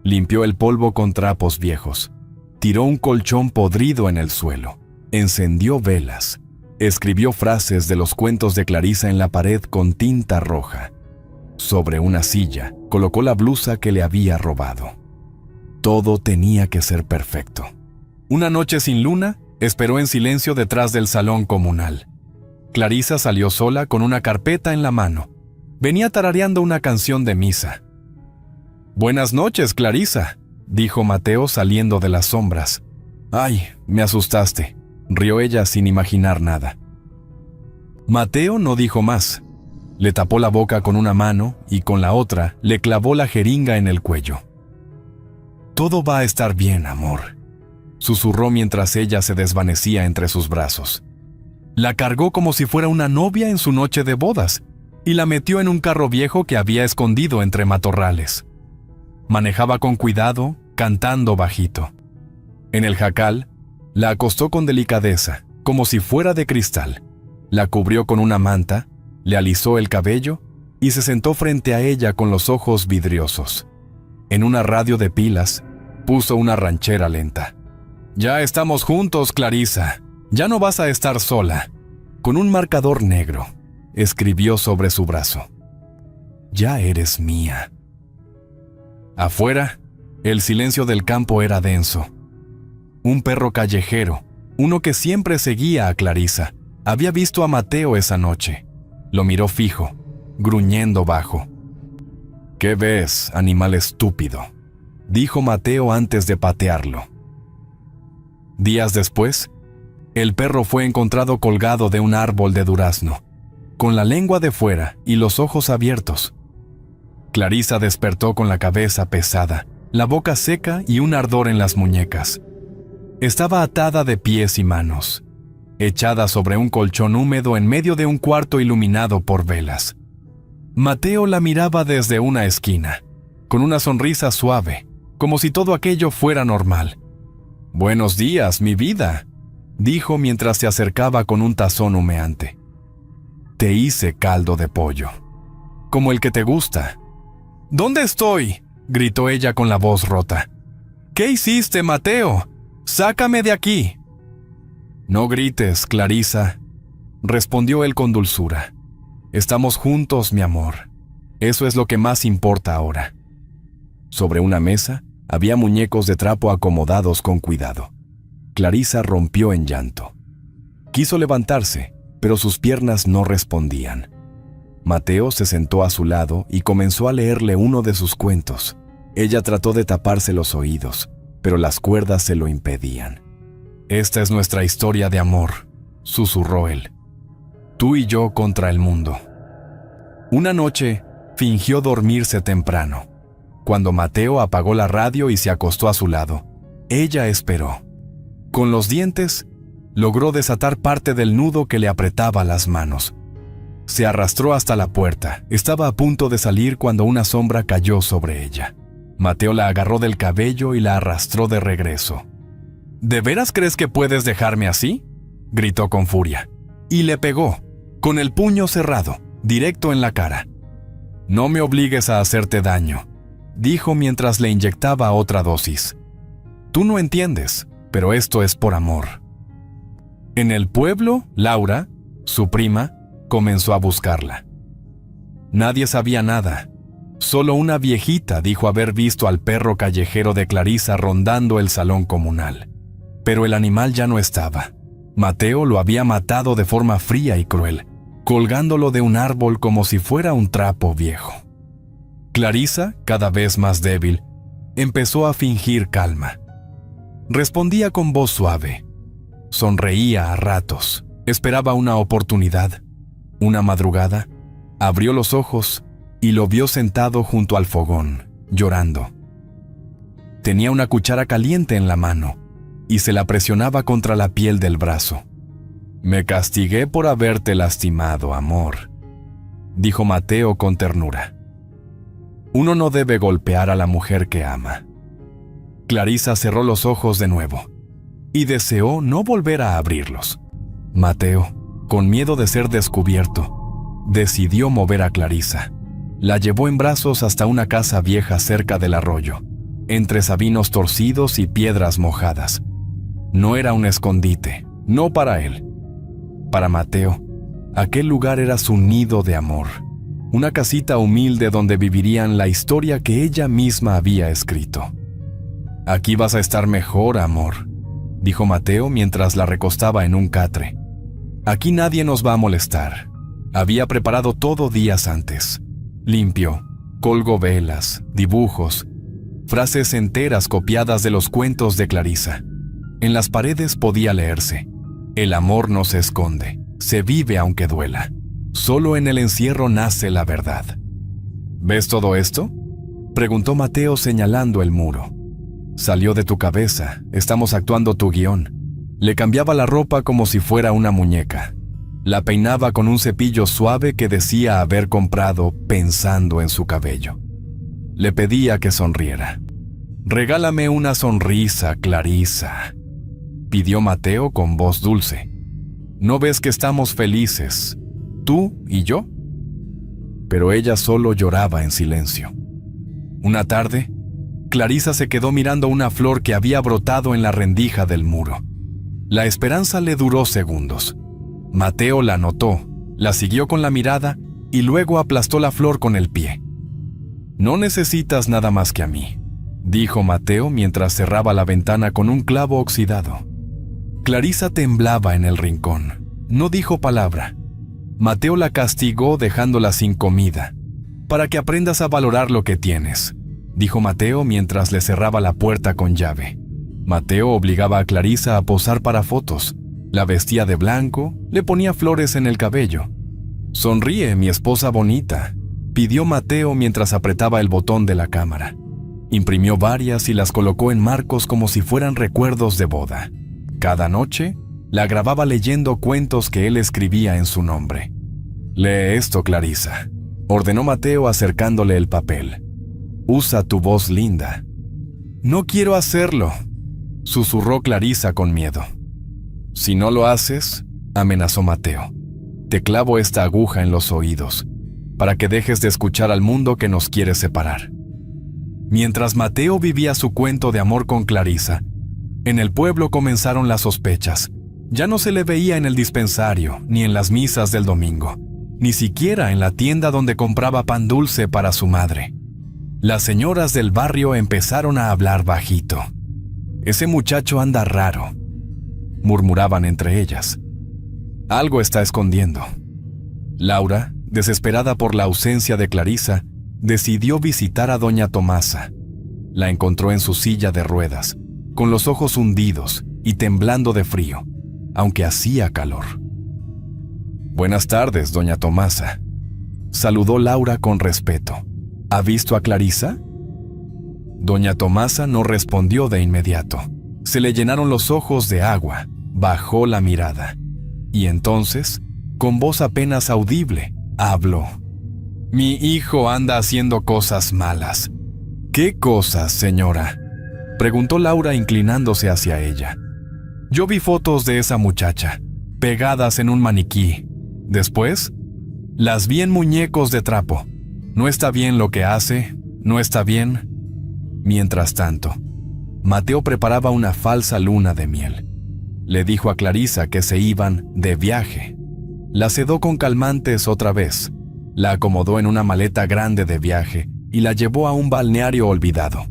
Limpió el polvo con trapos viejos, tiró un colchón podrido en el suelo, encendió velas, escribió frases de los cuentos de Clarisa en la pared con tinta roja. Sobre una silla, colocó la blusa que le había robado. Todo tenía que ser perfecto. Una noche sin luna, esperó en silencio detrás del salón comunal. Clarisa salió sola con una carpeta en la mano. Venía tarareando una canción de misa. «Buenas noches, Clarisa», dijo Mateo saliendo de las sombras. «Ay, me asustaste», rió ella sin imaginar nada. Mateo no dijo más. Le tapó la boca con una mano y con la otra le clavó la jeringa en el cuello. «Todo va a estar bien, amor», susurró mientras ella se desvanecía entre sus brazos. La cargó como si fuera una novia en su noche de bodas y la metió en un carro viejo que había escondido entre matorrales. Manejaba con cuidado, cantando bajito. En el jacal, la acostó con delicadeza, como si fuera de cristal. La cubrió con una manta, le alisó el cabello y se sentó frente a ella con los ojos vidriosos. En una radio de pilas, puso una ranchera lenta. «Ya estamos juntos, Clarisa», Ya no vas a estar sola. Con un marcador negro, escribió sobre su brazo. Ya eres mía. Afuera, el silencio del campo era denso. Un perro callejero, uno que siempre seguía a Clarisa, había visto a Mateo esa noche. Lo miró fijo, gruñendo bajo. «¿Qué ves, animal estúpido?», dijo Mateo antes de patearlo. Días después, el perro fue encontrado colgado de un árbol de durazno, con la lengua de fuera y los ojos abiertos. Clarisa despertó con la cabeza pesada, la boca seca y un ardor en las muñecas. Estaba atada de pies y manos, echada sobre un colchón húmedo en medio de un cuarto iluminado por velas. Mateo la miraba desde una esquina, con una sonrisa suave, como si todo aquello fuera normal. «Buenos días, mi vida», dijo mientras se acercaba con un tazón humeante. «Te hice caldo de pollo, como el que te gusta». «¿Dónde estoy?», gritó ella con la voz rota. «¿Qué hiciste, Mateo? ¡Sácame de aquí!». «No grites, Clarisa», respondió él con dulzura. «Estamos juntos, mi amor. Eso es lo que más importa ahora». Sobre una mesa había muñecos de trapo acomodados con cuidado. Clarisa rompió en llanto. Quiso levantarse, pero sus piernas no respondían. Mateo se sentó a su lado y comenzó a leerle uno de sus cuentos. Ella trató de taparse los oídos, pero las cuerdas se lo impedían. «Esta es nuestra historia de amor», susurró él. «Tú y yo contra el mundo». Una noche, fingió dormirse temprano. Cuando Mateo apagó la radio y se acostó a su lado, ella esperó. Con los dientes, logró desatar parte del nudo que le apretaba las manos. Se arrastró hasta la puerta. Estaba a punto de salir cuando una sombra cayó sobre ella. Mateo la agarró del cabello y la arrastró de regreso. «¿De veras crees que puedes dejarme así?», gritó con furia. Y le pegó, con el puño cerrado, directo en la cara. «No me obligues a hacerte daño», dijo mientras le inyectaba otra dosis. «Tú no entiendes, pero esto es por amor». En el pueblo, Laura, su prima, comenzó a buscarla. Nadie sabía nada. Solo una viejita dijo haber visto al perro callejero de Clarisa rondando el salón comunal. Pero el animal ya no estaba. Mateo lo había matado de forma fría y cruel, colgándolo de un árbol como si fuera un trapo viejo. Clarisa, cada vez más débil, empezó a fingir calma. Respondía con voz suave. Sonreía a ratos. Esperaba una oportunidad. Una madrugada, abrió los ojos y lo vio sentado junto al fogón, llorando. Tenía una cuchara caliente en la mano y se la presionaba contra la piel del brazo. «Me castigué por haberte lastimado, amor», dijo Mateo con ternura. «Uno no debe golpear a la mujer que ama». Clarisa cerró los ojos de nuevo y deseó no volver a abrirlos. Mateo, con miedo de ser descubierto, decidió mover a Clarisa. La llevó en brazos hasta una casa vieja cerca del arroyo, entre sabinos torcidos y piedras mojadas. No era un escondite, no para él. Para Mateo, aquel lugar era su nido de amor, una casita humilde donde vivirían la historia que ella misma había escrito. «Aquí vas a estar mejor, amor», dijo Mateo mientras la recostaba en un catre. «Aquí nadie nos va a molestar». Había preparado todo días antes. Limpió, colgó velas, dibujos, frases enteras copiadas de los cuentos de Clarisa. En las paredes podía leerse: «El amor no se esconde, se vive aunque duela. Solo en el encierro nace la verdad». «¿Ves todo esto?», preguntó Mateo señalando el muro. «Salió de tu cabeza, estamos actuando tu guión». Le cambiaba la ropa como si fuera una muñeca. La peinaba con un cepillo suave que decía haber comprado pensando en su cabello. Le pedía que sonriera. «Regálame una sonrisa, Clarisa», pidió Mateo con voz dulce. «¿No ves que estamos felices, tú y yo?». Pero ella solo lloraba en silencio. Una tarde, Clarisa se quedó mirando una flor que había brotado en la rendija del muro. La esperanza le duró segundos. Mateo la notó, la siguió con la mirada y luego aplastó la flor con el pie. «No necesitas nada más que a mí», dijo Mateo mientras cerraba la ventana con un clavo oxidado. Clarisa temblaba en el rincón. No dijo palabra. Mateo la castigó dejándola sin comida. «Para que aprendas a valorar lo que tienes», dijo Mateo mientras le cerraba la puerta con llave. Mateo obligaba a Clarisa a posar para fotos. La vestía de blanco, le ponía flores en el cabello. «Sonríe, mi esposa bonita», pidió Mateo mientras apretaba el botón de la cámara. Imprimió varias y las colocó en marcos como si fueran recuerdos de boda. Cada noche, la grababa leyendo cuentos que él escribía en su nombre. «Lee esto, Clarisa», ordenó Mateo acercándole el papel. «Usa tu voz linda». «No quiero hacerlo», susurró Clarisa con miedo. «Si no lo haces», amenazó Mateo, «te clavo esta aguja en los oídos, para que dejes de escuchar al mundo que nos quiere separar». Mientras Mateo vivía su cuento de amor con Clarisa, en el pueblo comenzaron las sospechas. Ya no se le veía en el dispensario, ni en las misas del domingo, ni siquiera en la tienda donde compraba pan dulce para su madre. Las señoras del barrio empezaron a hablar bajito. «Ese muchacho anda raro», murmuraban entre ellas. «Algo está escondiendo». Laura, desesperada por la ausencia de Clarisa, decidió visitar a doña Tomasa. La encontró en su silla de ruedas, con los ojos hundidos y temblando de frío, aunque hacía calor. «Buenas tardes, doña Tomasa», saludó Laura con respeto. «¿Ha visto a Clarisa?» Doña Tomasa no respondió de inmediato. Se le llenaron los ojos de agua, bajó la mirada. Y entonces, con voz apenas audible, habló. «Mi hijo anda haciendo cosas malas». «¿Qué cosas, señora?», preguntó Laura inclinándose hacia ella. «Yo vi fotos de esa muchacha, pegadas en un maniquí. Después, las vi en muñecos de trapo. No está bien lo que hace, no está bien». Mientras tanto, Mateo preparaba una falsa luna de miel. Le dijo a Clarisa que se iban de viaje. La sedó con calmantes otra vez. La acomodó en una maleta grande de viaje y la llevó a un balneario olvidado.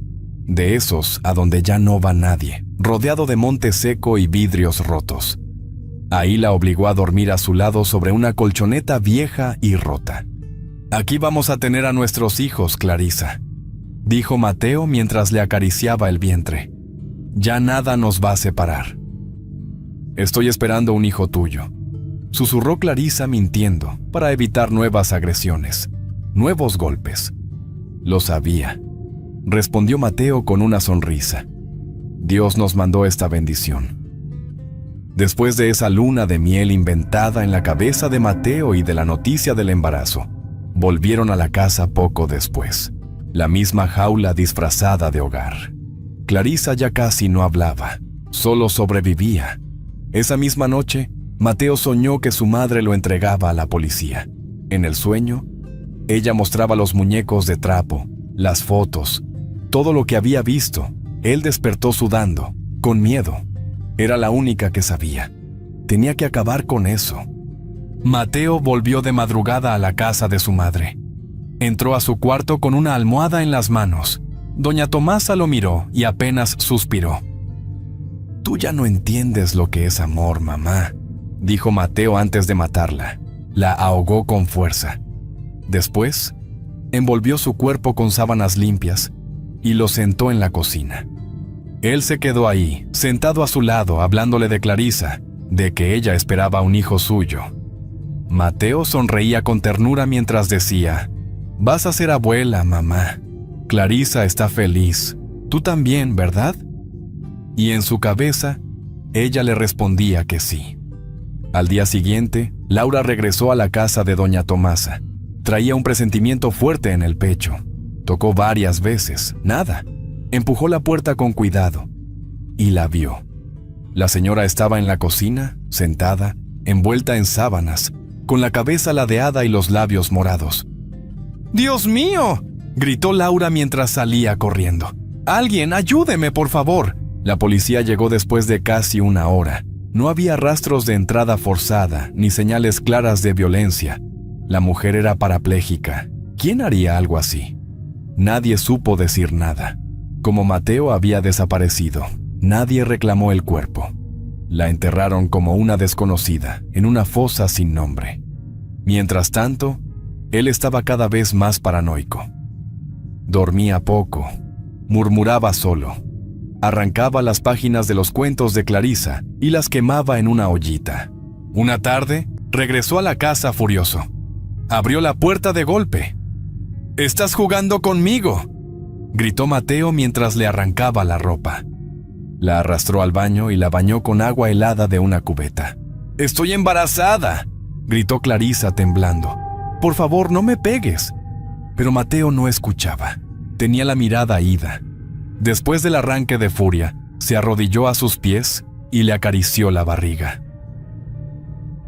De esos a donde ya no va nadie, rodeado de monte seco y vidrios rotos. Ahí la obligó a dormir a su lado sobre una colchoneta vieja y rota. «Aquí vamos a tener a nuestros hijos, Clarisa», dijo Mateo mientras le acariciaba el vientre. «Ya nada nos va a separar». «Estoy esperando un hijo tuyo», susurró Clarisa mintiendo para evitar nuevas agresiones, nuevos golpes. «Lo sabía», respondió Mateo con una sonrisa. «Dios nos mandó esta bendición». Después de esa luna de miel inventada en la cabeza de Mateo y de la noticia del embarazo, volvieron a la casa poco después. La misma jaula disfrazada de hogar. Clarisa ya casi no hablaba, solo sobrevivía. Esa misma noche, Mateo soñó que su madre lo entregaba a la policía. En el sueño, ella mostraba los muñecos de trapo, las fotos, todo lo que había visto. Él despertó sudando, con miedo. Era la única que sabía. Tenía que acabar con eso. Mateo volvió de madrugada a la casa de su madre. Entró a su cuarto con una almohada en las manos. Doña Tomasa lo miró y apenas suspiró. «Tú ya no entiendes lo que es amor, mamá», dijo Mateo antes de matarla. La ahogó con fuerza. Después, envolvió su cuerpo con sábanas limpias y lo sentó en la cocina. Él se quedó ahí, sentado a su lado, hablándole de Clarisa, de que ella esperaba un hijo suyo. Mateo sonreía con ternura mientras decía: «Vas a ser abuela, mamá. Clarisa está feliz. Tú también, ¿verdad?». Y en su cabeza, ella le respondía que sí. Al día siguiente, Laura regresó a la casa de doña Tomasa. Traía un presentimiento fuerte en el pecho. Tocó varias veces, nada. Empujó la puerta con cuidado y la vio. La señora estaba en la cocina, sentada, envuelta en sábanas, con la cabeza ladeada y los labios morados. «¡Dios mío!», gritó Laura mientras salía corriendo. «¡Alguien, ayúdeme, por favor!». La policía llegó después de casi una hora. No había rastros de entrada forzada ni señales claras de violencia. La mujer era parapléjica. ¿Quién haría algo así? Nadie supo decir nada. Como Mateo había desaparecido, nadie reclamó el cuerpo. La enterraron como una desconocida, en una fosa sin nombre. Mientras tanto, él estaba cada vez más paranoico. Dormía poco, murmuraba solo, arrancaba las páginas de los cuentos de Clarisa y las quemaba en una ollita. Una tarde, regresó a la casa furioso. Abrió la puerta de golpe. «¡Estás jugando conmigo!», gritó Mateo mientras le arrancaba la ropa. La arrastró al baño y la bañó con agua helada de una cubeta. «¡Estoy embarazada!», gritó Clarisa temblando. «Por favor, no me pegues». Pero Mateo no escuchaba. Tenía la mirada ida. Después del arranque de furia, se arrodilló a sus pies y le acarició la barriga.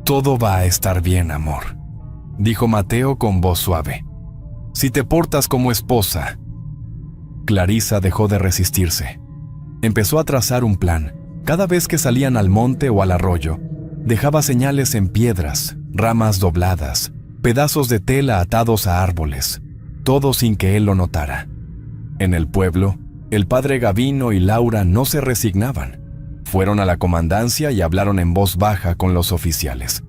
«Todo va a estar bien, amor», dijo Mateo con voz suave. «Si te portas como esposa». Clarisa dejó de resistirse. Empezó a trazar un plan. Cada vez que salían al monte o al arroyo, dejaba señales en piedras, ramas dobladas, pedazos de tela atados a árboles, todo sin que él lo notara. En el pueblo, el padre Gavino y Laura no se resignaban. Fueron a la comandancia y hablaron en voz baja con los oficiales.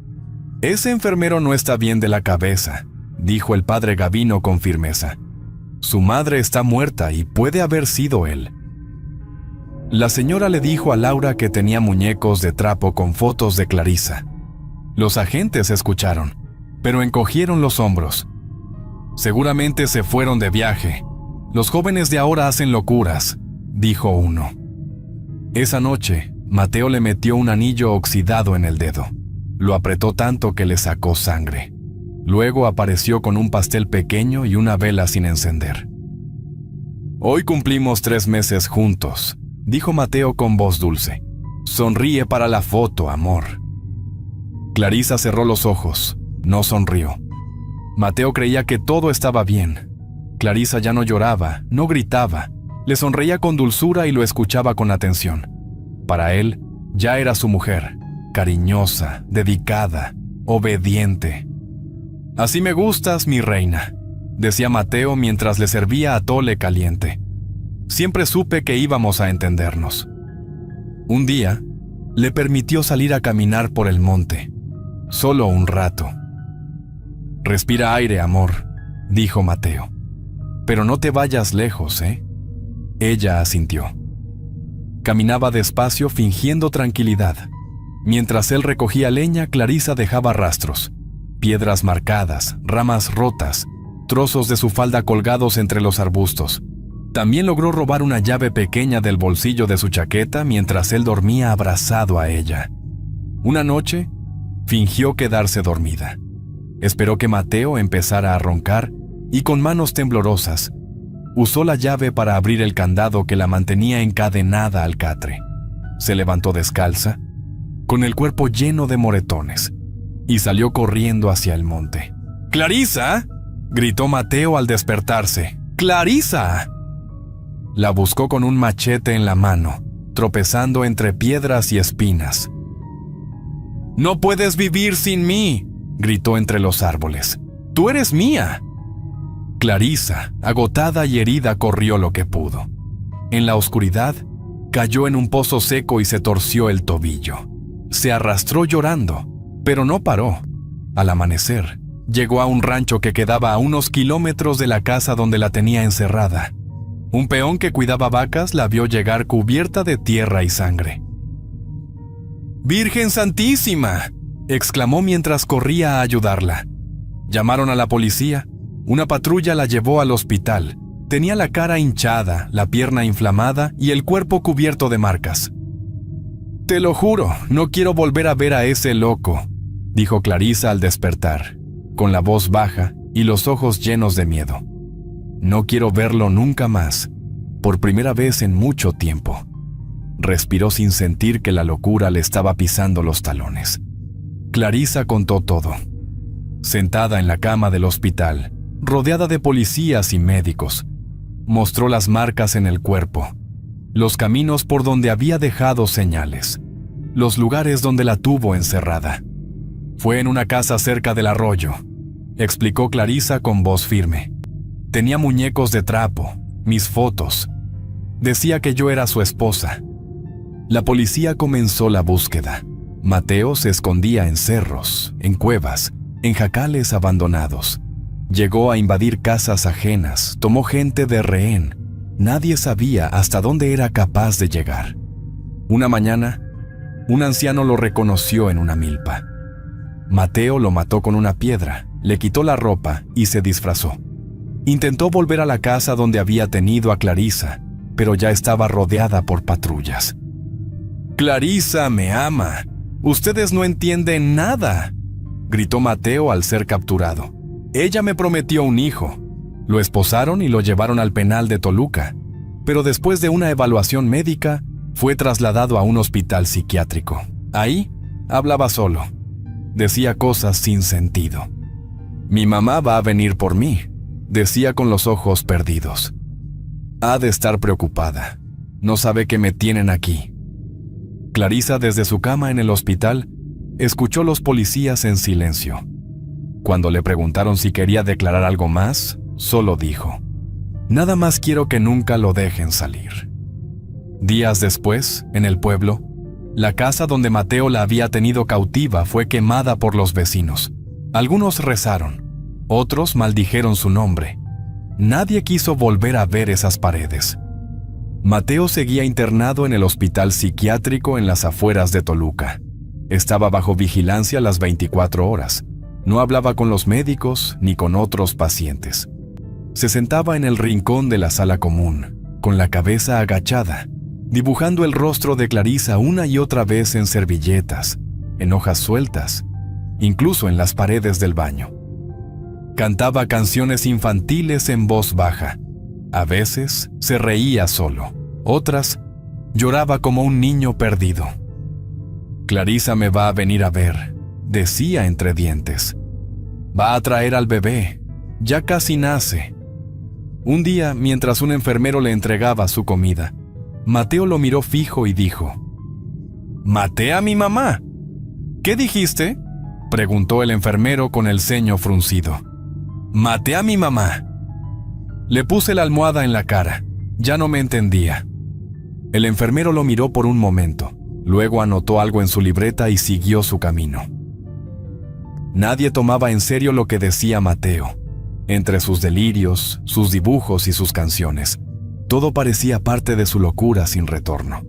«Ese enfermero no está bien de la cabeza», dijo el padre Gavino con firmeza. «Su madre está muerta y puede haber sido él». La señora le dijo a Laura que tenía muñecos de trapo con fotos de Clarisa. Los agentes escucharon, pero encogieron los hombros. «Seguramente se fueron de viaje. Los jóvenes de ahora hacen locuras», dijo uno. Esa noche, Mateo le metió un anillo oxidado en el dedo. Lo apretó tanto que le sacó sangre. Luego apareció con un pastel pequeño y una vela sin encender. «Hoy cumplimos 3 meses juntos», dijo Mateo con voz dulce. «Sonríe para la foto, amor». Clarisa cerró los ojos. No sonrió. Mateo creía que todo estaba bien. Clarisa ya no lloraba, no gritaba. Le sonreía con dulzura y lo escuchaba con atención. Para él, ya era su mujer, cariñosa, dedicada, obediente. «Así me gustas, mi reina», decía Mateo mientras le servía atole caliente. «Siempre supe que íbamos a entendernos». Un día, le permitió salir a caminar por el monte. Solo un rato. «Respira aire, amor», dijo Mateo. «Pero no te vayas lejos, ¿eh?». Ella asintió. Caminaba despacio fingiendo tranquilidad. Mientras él recogía leña, Clarisa dejaba rastros. Piedras marcadas, ramas rotas, trozos de su falda colgados entre los arbustos. También logró robar una llave pequeña del bolsillo de su chaqueta mientras él dormía abrazado a ella. Una noche, fingió quedarse dormida. Esperó que Mateo empezara a roncar y con manos temblorosas, usó la llave para abrir el candado que la mantenía encadenada al catre. Se levantó descalza, con el cuerpo lleno de moretones, y salió corriendo hacia el monte. «¡Clarisa!», gritó Mateo al despertarse. «¡Clarisa!». La buscó con un machete en la mano, tropezando entre piedras y espinas. «¡No puedes vivir sin mí!», gritó entre los árboles. «¡Tú eres mía!». Clarisa, agotada y herida, corrió lo que pudo. En la oscuridad, cayó en un pozo seco y se torció el tobillo. Se arrastró llorando, pero no paró. Al amanecer, llegó a un rancho que quedaba a unos kilómetros de la casa donde la tenía encerrada. Un peón que cuidaba vacas la vio llegar cubierta de tierra y sangre. «¡Virgen Santísima!», exclamó mientras corría a ayudarla. Llamaron a la policía. Una patrulla la llevó al hospital. Tenía la cara hinchada, la pierna inflamada y el cuerpo cubierto de marcas. «Te lo juro, no quiero volver a ver a ese loco», dijo Clarisa al despertar, con la voz baja y los ojos llenos de miedo. «No quiero verlo nunca más, por primera vez en mucho tiempo». Respiró sin sentir que la locura le estaba pisando los talones. Clarisa contó todo. Sentada en la cama del hospital, rodeada de policías y médicos, mostró las marcas en el cuerpo, los caminos por donde había dejado señales. los lugares donde la tuvo encerrada. Fue en una casa cerca del arroyo, explicó Clarisa con voz firme. Tenía muñecos de trapo, mis fotos. Decía que yo era su esposa. La policía comenzó la búsqueda. Mateo se escondía en cerros, en cuevas, en jacales abandonados. Llegó a invadir casas ajenas, tomó gente de rehén. Nadie sabía hasta dónde era capaz de llegar. Una mañana, un anciano lo reconoció en una milpa. Mateo lo mató con una piedra, le quitó la ropa y se disfrazó. Intentó volver a la casa donde había tenido a Clarisa, pero ya estaba rodeada por patrullas. «Clarisa me ama. Ustedes no entienden nada», gritó Mateo al ser capturado. «Ella me prometió un hijo». Lo esposaron y lo llevaron al penal de Toluca, pero después de una evaluación médica, fue trasladado a un hospital psiquiátrico. Ahí hablaba solo. Decía cosas sin sentido. «Mi mamá va a venir por mí», decía con los ojos perdidos. «Ha de estar preocupada. No sabe que me tienen aquí». Clarisa, desde su cama en el hospital, escuchó los policías en silencio. Cuando le preguntaron si quería declarar algo más, solo dijo: «Nada más quiero que nunca lo dejen salir». Días después, en el pueblo, la casa donde Mateo la había tenido cautiva fue quemada por los vecinos. Algunos rezaron, otros maldijeron su nombre. Nadie quiso volver a ver esas paredes. Mateo seguía internado en el hospital psiquiátrico en las afueras de Toluca. Estaba bajo vigilancia las 24 horas. No hablaba con los médicos ni con otros pacientes. Se sentaba en el rincón de la sala común, con la cabeza agachada, dibujando el rostro de Clarisa una y otra vez en servilletas, en hojas sueltas, incluso en las paredes del baño. Cantaba canciones infantiles en voz baja. A veces se reía solo, otras lloraba como un niño perdido. «Clarisa me va a venir a ver», decía entre dientes. «Va a traer al bebé, ya casi nace». Un día, mientras un enfermero le entregaba su comida, Mateo lo miró fijo y dijo: «¿Maté a mi mamá?» «¿Qué dijiste?», preguntó el enfermero con el ceño fruncido. «Maté a mi mamá». Le puse la almohada en la cara. Ya no me entendía. El enfermero lo miró por un momento. Luego anotó algo en su libreta y siguió su camino. Nadie tomaba en serio lo que decía Mateo. Entre sus delirios, sus dibujos y sus canciones, todo parecía parte de su locura sin retorno.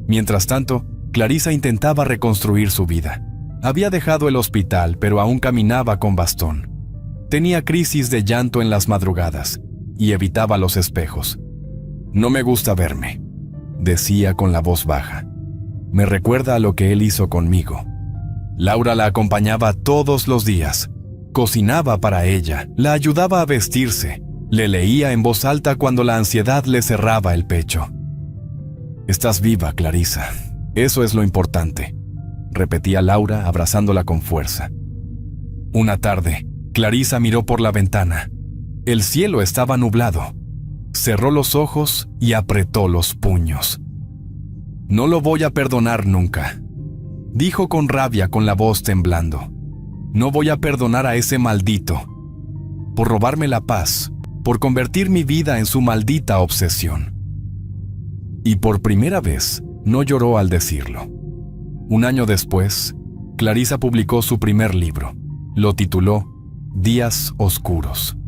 Mientras tanto, Clarisa intentaba reconstruir su vida. Había dejado el hospital, pero aún caminaba con bastón. Tenía crisis de llanto en las madrugadas y evitaba los espejos. «No me gusta verme», decía con la voz baja. «Me recuerda a lo que él hizo conmigo». Laura la acompañaba todos los días. Cocinaba para ella, la ayudaba a vestirse, le leía en voz alta cuando la ansiedad le cerraba el pecho. «Estás viva, Clarisa. Eso es lo importante», repetía Laura abrazándola con fuerza. Una tarde, Clarisa miró por la ventana. El cielo estaba nublado. Cerró los ojos y apretó los puños. «No lo voy a perdonar nunca», dijo con rabia, con la voz temblando. «No voy a perdonar a ese maldito por robarme la paz, por convertir mi vida en su maldita obsesión». Y por primera vez, no lloró al decirlo. Un año después, Clarisa publicó su primer libro. Lo tituló Días Oscuros.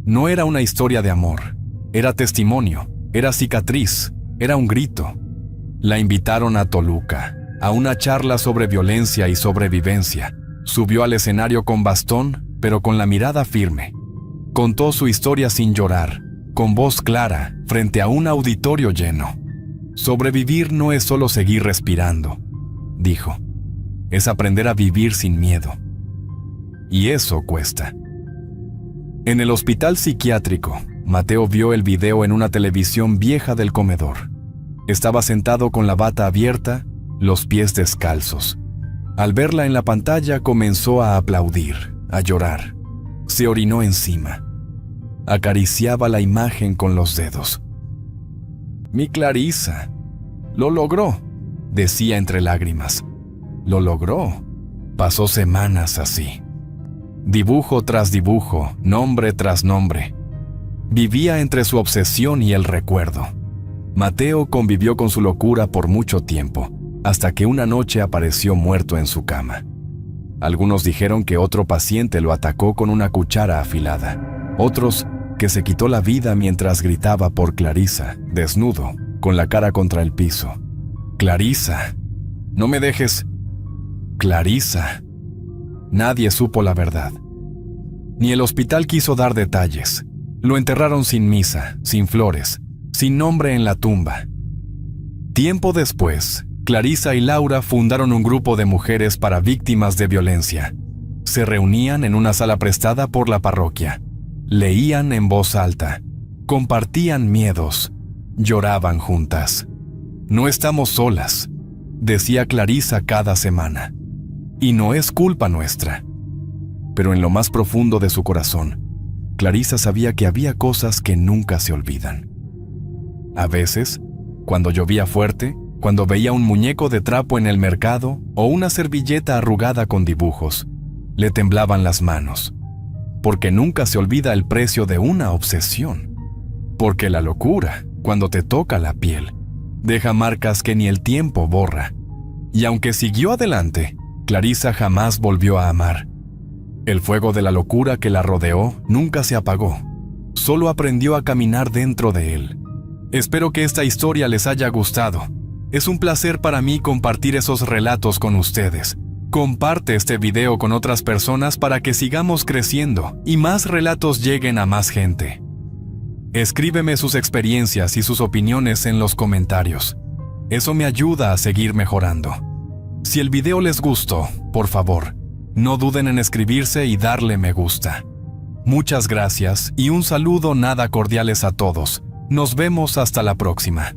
No era una historia de amor, era testimonio, era cicatriz, era un grito. La invitaron a Toluca, a una charla sobre violencia y sobrevivencia. Subió al escenario con bastón, pero con la mirada firme. Contó su historia sin llorar, con voz clara, frente a un auditorio lleno. «Sobrevivir no es solo seguir respirando», dijo. «Es aprender a vivir sin miedo. Y eso cuesta». En el hospital psiquiátrico, Mateo vio el video en una televisión vieja del comedor. Estaba sentado con la bata abierta, los pies descalzos. Al verla en la pantalla comenzó a aplaudir, a llorar. Se orinó encima. Acariciaba la imagen con los dedos. «Mi Clarisa, lo logró», decía entre lágrimas. Lo logró. Pasó semanas así. Dibujo tras dibujo, nombre tras nombre. Vivía entre su obsesión y el recuerdo. Mateo convivió con su locura por mucho tiempo, hasta que una noche apareció muerto en su cama. Algunos dijeron que otro paciente lo atacó con una cuchara afilada. Otros que se quitó la vida mientras gritaba por Clarisa, desnudo, con la cara contra el piso. Clarisa, no me dejes. Clarisa. Nadie supo la verdad. Ni el hospital quiso dar detalles. Lo enterraron sin misa, sin flores, sin nombre en la tumba. Tiempo después, Clarisa y Laura fundaron un grupo de mujeres para víctimas de violencia. Se reunían en una sala prestada por la parroquia. Leían en voz alta. Compartían miedos. Lloraban juntas. No estamos solas, decía Clarisa cada semana. Y no es culpa nuestra. Pero en lo más profundo de su corazón, Clarisa sabía que había cosas que nunca se olvidan. A veces, cuando llovía fuerte, cuando veía un muñeco de trapo en el mercado o una servilleta arrugada con dibujos, le temblaban las manos. Porque nunca se olvida el precio de una obsesión. Porque la locura, cuando te toca la piel, deja marcas que ni el tiempo borra. Y aunque siguió adelante, Clarisa jamás volvió a amar. El fuego de la locura que la rodeó nunca se apagó. Solo aprendió a caminar dentro de él. Espero que esta historia les haya gustado. Es un placer para mí compartir esos relatos con ustedes. Comparte este video con otras personas para que sigamos creciendo y más relatos lleguen a más gente. Escríbeme sus experiencias y sus opiniones en los comentarios. Eso me ayuda a seguir mejorando. Si el video les gustó, por favor, no duden en escribirse y darle me gusta. Muchas gracias y un saludo nada cordiales a todos. Nos vemos hasta la próxima.